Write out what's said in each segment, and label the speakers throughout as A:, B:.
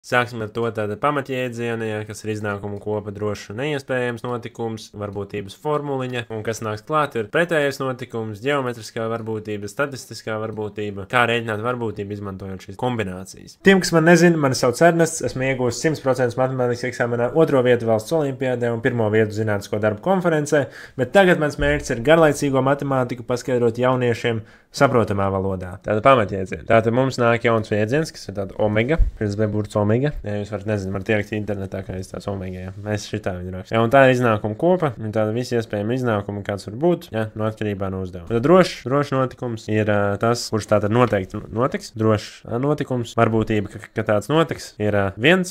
A: Sāksim ar to tādu pamatjēdzienu, ja, kas ir iznākumu kopa drošs un neiespējams notikums, varbūtības formuliņa, un kas nāks klāt ir pretējais notikums, ģeometriskā varbūtība, statistiskā varbūtība, kā rēķināt varbūtību izmantojot šīs kombinācijas. Tiem, kas man nezina, mani sauc Ernests, esmu iegūst 100% matemātikas eksāmenā, 2. vietu valsts olimpiādē un 1. vietu zinātnisko darbu konferencē, bet tagad mans mērķis ir garlaicīgo matemātiku paskaidrot jauniešiem saprotamā valodā. Tāda pamatjēdziena. Tātad mums nāk jauns jēdziens, kas ir tāda omega, pirms bija burts omega. Ja jūs varat, nezinu, varat ierakstīt internetā, kā izstās omega, ja. Mēs šitā viņu rakstām. Ja, un tā ir iznākuma kopa, un tāda visi iespējami iznākumi, kāds var būt, ja, no atkarībā no uzdevuma. Tad drošs notikums ir tas, kurš tātad noteikti notiks. Drošs notikums, varbūtība, ka tāds notiks, ir 1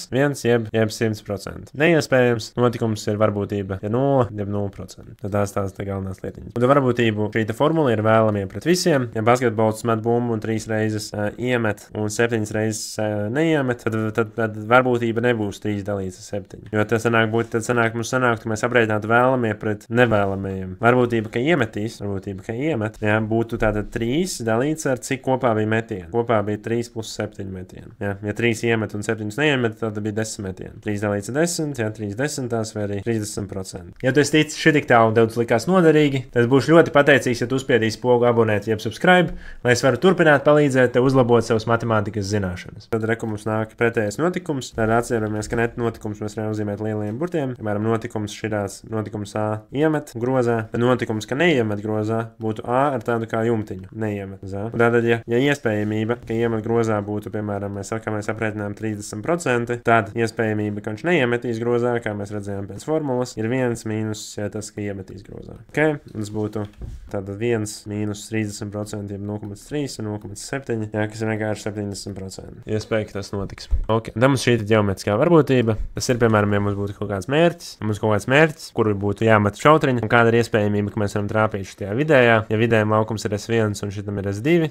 A: jeb 100%. Neiespējams notikums ir varbūtība, ja 0 jeb 0%. Tad tās tā galvenās lietiņas. Un varbūtību šī formula ir vēlamie pret visiem. Ja basketbols met bumbu un 3 reizes iemet un 7 reizes neiemet, tad varbūtība nebūs 3 dalīts ar 7. Jo tas sanāk, ka mēs aprēķinātu vēlamie pret nevēlamajiem. Varbūtība, ka iemetīs, ja, būtu tātad 3 dalīts ar cik kopā bija metieni. Kopā bija 3 plus 7 metieni. Ja 3 iemet un 7 neiemet, tad bija 10 metieni. 3 dalīts ar 10, ja 3 desmitās vai arī 30%. Ja tu esi ticis šitik tālu un tev tas likās noderīgi, tad būšu ļoti pateicīgs, ja tu uzspiedīsi pogu abonēt, jeb subscribe, lai es varu turpināt palīdzēt tev uzlabot savas matemātikas zināšanas. Tad mums nāk pretējais notikums. Tad atceramies, ka net notikums mēs varam uzzīmēt lieliem burtiem. Piemēram, notikums šitās, notikums A iemet grozā, tad notikums, ka neiemet grozā, būtu A ar tādu kā jumtiņu. Neiemet grozā. Tātad, ja iespējamība, ka iemet grozā būtu, piemēram, mēs aprēķinām 30%, tad iespējamība, ka viņš neiemetīs grozā, kā mēs redzējām pēc formulas, ir 1 mīnus tas, ka iemetīs grozā. Okay? Tas būtu tātad 1 mīnus 30%, jeb 0,3 un 0,7, jā, kas ir vienkārši 70%. Iespēja, ka tas notiks. Okay. Tad mums šī ir ģeometriskā varbūtība. Tas ir, piemēram, ja mums būtu kaut kāds mērķis, kuru būtu jāmet šautriņi, un kāda ir iespējamība, ka mēs varam trāpīt šajā vidējā. Ja vidējam laukums ir S1 un šitam ir S2,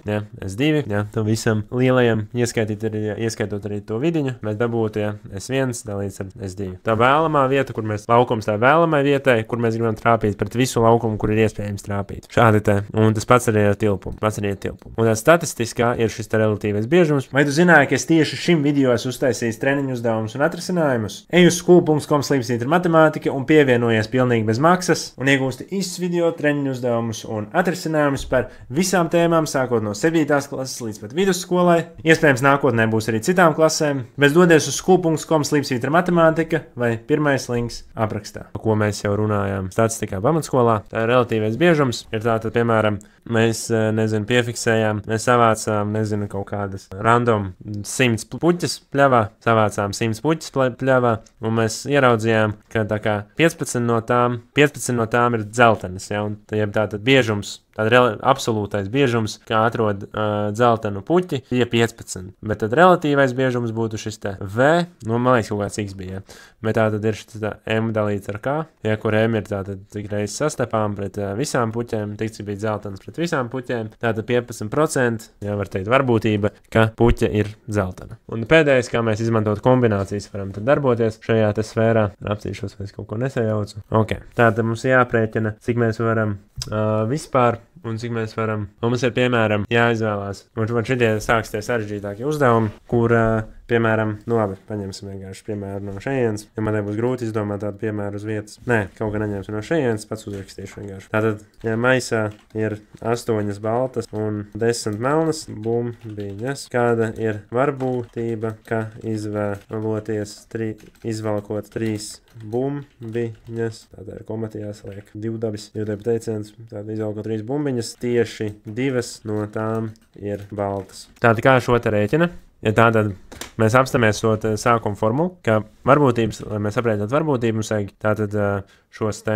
A: ja, tam visam lielajam ieskaitot arī to vidiņu, mēs dabūtu, ja, S1 dalīts ar S2. Tā vēlamā vieta, kur mēs laukums tā vēlamai vietai, kur mēs gribam trāpīt pret visu laukumu, kur ir iespējams trāpīt. Šādi te. Un tas pats arī ar tilpumu. Un tā statistiskā ir šis relatīvais biežums. Vai tu zināji, ka es tieši šim video esmu uztaisījis treniņu uzdevumus un atrisinājumus? Ej uz school.com/matemātika un pievienojies pilnīgi bez maksas un iegūsti īsts video treniņu uzdevumus un atrisinājumus par visām tēmām, sākot no 7. klases līdz pat vidusskolai. Iespējams, nākotnē būs arī citām klasēm, bet dodies uz school.com/matemātika vai pirmais links aprakstā, par ko mēs jau runājām statistikā pamatskolā. Tā ir relatīvais biežums. Ir tātad, piemēram, mēs, piefiksējām, mēs savācām, kaut kādas random 100 puķes pļavā, un mēs ieraudzījām, ka tā kā 15 no tām ir dzeltenas, ja, un tātad biežums, absolūtais biežums, kā atrod dzeltenu puķi, bija 15. Bet tad relatīvais biežums būtu šis te V, man liekas, kaut kāds X bija, bet tā tad ir šis M dalīts ar K, ja, kur M ir tātad cik reizes sastapām pret visām puķēm, cik bija dzeltenas pret visām puķēm, tātad 15%, ja var teikt, varbūtība, ka puķe ir dzeltena. Un pēdējais, kā mēs izmantot kombinācijas, varam tad darboties šajā te sfērā. Apsīšos, vai es kaut ko nesajaucu. Ok, tātad mums jāprēķina, cik mēs varam vispār un cik mēs varam. Un mums ir, piemēram, jāizvēlās. Un šitie sāks tie sarežģītākie uzdevumi, kur, piemēram, labi, paņemsim vienkārši piemēru no šejienes. Ja man nebūs grūti izdomāt tādu piemēru uz vietas. Nē, kaut kā neņemsim no šejienes, pats uzrakstīšu vienkārši. Tātad, ja maisā ir 8 baltas un 10 melnas bumbiņas, kāda ir varbūtība, ka izvalkot 3 bumbiņas, tātad ir komatījās liek 2 dabas, teiciens, tātad izvalkot 3 bumbiņas, tieši 2 no tām ir baltas. Tātad kā šo te rēķina? Ja tātad mēs apstāmies šo sākuma formulu, ka varbūtības, lai mēs aprēķinātu varbūtību, mums vajag tātad šos te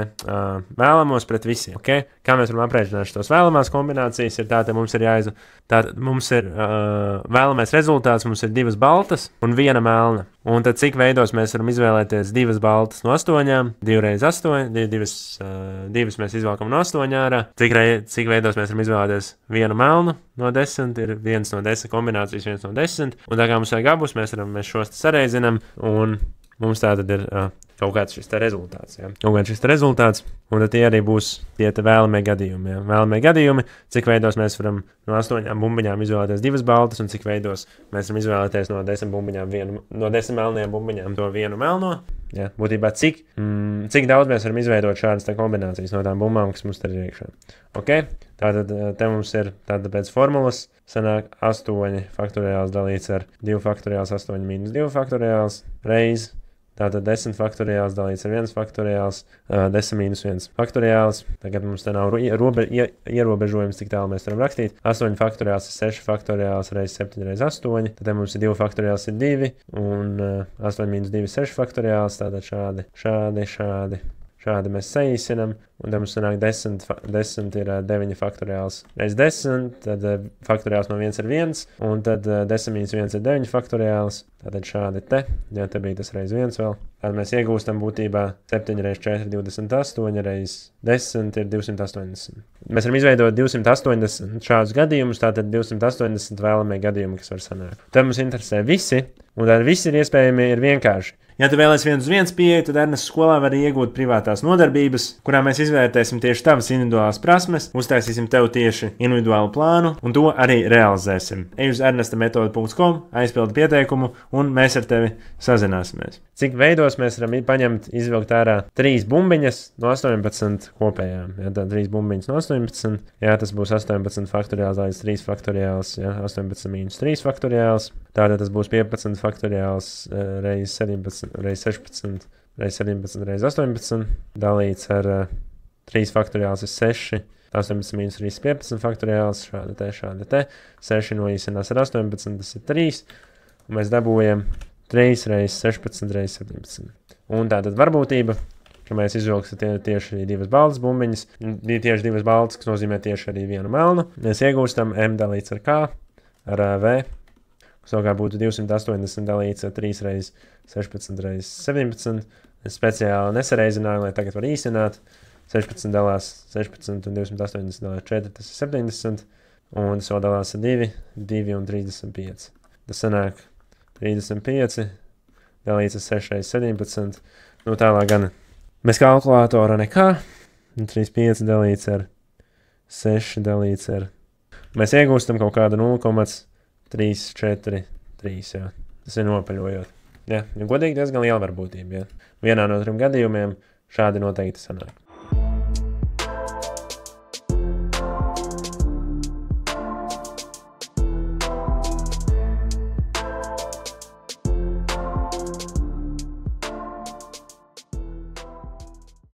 A: vēlamos pret visiem. Okay? Kā mēs varam aprēķināt šos vēlamās kombinācijas, ir tātad mums ir tātad mums ir vēlamais rezultāts, mums ir 2 baltas un 1 melna. Un tad cik veidos mēs varam izvēlēties 2 baltas no 8, 2 reiz 8, 2 mēs izvēlkam no 8 ārā, cik veidos mēs varam izvēlēties 1 melnu no 10, ir 1 no 10 kombinācijas, 1 no 10, un tā kā mums vajag abus, mēs šos sareizinam, un mums tātad ir kaut kāds šis rezultāts. Ja? Kaut kāds šis rezultāts, un tad tie arī būs tie vēlamie gadījumi. Ja? Vēlamie gadījumi, cik veidos mēs varam no 8 bumbiņām izvēlēties 2 baltas, un cik veidos mēs varam izvēlēties no 10 bumbiņām, no 10 melnajām bumbiņām to vienu melno. Ja? Būtībā cik daudz mēs varam izveidot šādas kombinācijas no tām bumbām, kas mums te ir iekšā. Okay? Tātad te mums ir pēc formulas sanāk 8 faktoriāls dalīts ar 2 faktoriāls 8 mīnus 2 faktoriāls reiz. Tātad 10 faktoriāls dalīts ar 1 faktoriāls, 10 mīnus 1 faktoriāls. Tagad mums te nav ierobežojums, cik tālu mēs varam rakstīt. 8 faktoriāls ir 6 faktoriāls reiz 7 reiz 8. Tad mums ir 2 faktoriāls ir 2 un 8 mīnus 2 ir 6 faktoriāls. Tātad šādi mēs saīsinam. Un tad mums sanāk 10 ir 9 faktoriāls reiz 10. Tad faktoriāls no 1 ir 1. Un tad 10 mīnus 1 ir 9 faktoriāls. Tātad šādi te. Jā, te bija tas reiz 1 vēl. Tad mēs iegūstam būtībā 7 reiz 4 ir 28 reiz 10 ir 280. Mēs varam izveidot 280 šādus gadījumus. Tātad 280 vēlamie gadījumi, kas var sanākt. Tad mums interesē visi. Un tad visi ir iespējami ir vienkārši. Ja tu vēlēsies 1 uz 1 pieeju, tad Ernesta skolā var iegūt privātās nodarbības, kurā mēs izvērtēsim tieši tavas individuālās prasmes, uztaisīsim tev tieši individuālu plānu un to arī realizēsim. Ej uz ernestametodu.com, aizpildi pieteikumu un mēs ar tevi sazināsimies. Cik veidos mēs varam izvilkt ārā 3 bumbiņas no 18 kopējām? Ja, tā 3 bumbiņas no 18, jā, tas būs 18 faktoriāls līdz 3 faktoriāls, jā, 18 mīnus 3 faktoriāls. Tātad tas būs 15 faktoriāls reiz 17, reiz 16, reiz 17, reiz 18, dalīts ar 3 faktoriāls ir 6, 18 mīnus 3 ir 15 faktoriāls, šādi te, 6 noīsinās ar 18, tas ir 3, un mēs dabūjam 3 reiz 16, reiz 17. Un tātad varbūtība, ka mēs izvilksim tieši 2 baltas bumbiņas, tieši 2 baltas, kas nozīmē tieši arī vienu melnu, mēs iegūstam M dalīts ar K, ar V, savukārt būtu 280 dalīts ar 3 reiz 16 reiz 17. Es speciāli nesareizināju, lai tagad var īsināt. 16 dalās 16 un 280 dalās 4, tas ir 70. Un tas vēl dalās ar 2 un 35. Tas sanāk 35 dalīts ar 6 reiz 17. Nu tālāk gan bez kalkulātora nekā. 35 dalīts ar 6 dalīts ar. Mēs iegūstam kaut kādu 0,3, 4, 3, jā. Tas ir nopaļojot. Jā, godīgi diezgan liela varbūtība, jā. Vienā no 3 gadījumiem šādi noteikti sanāk.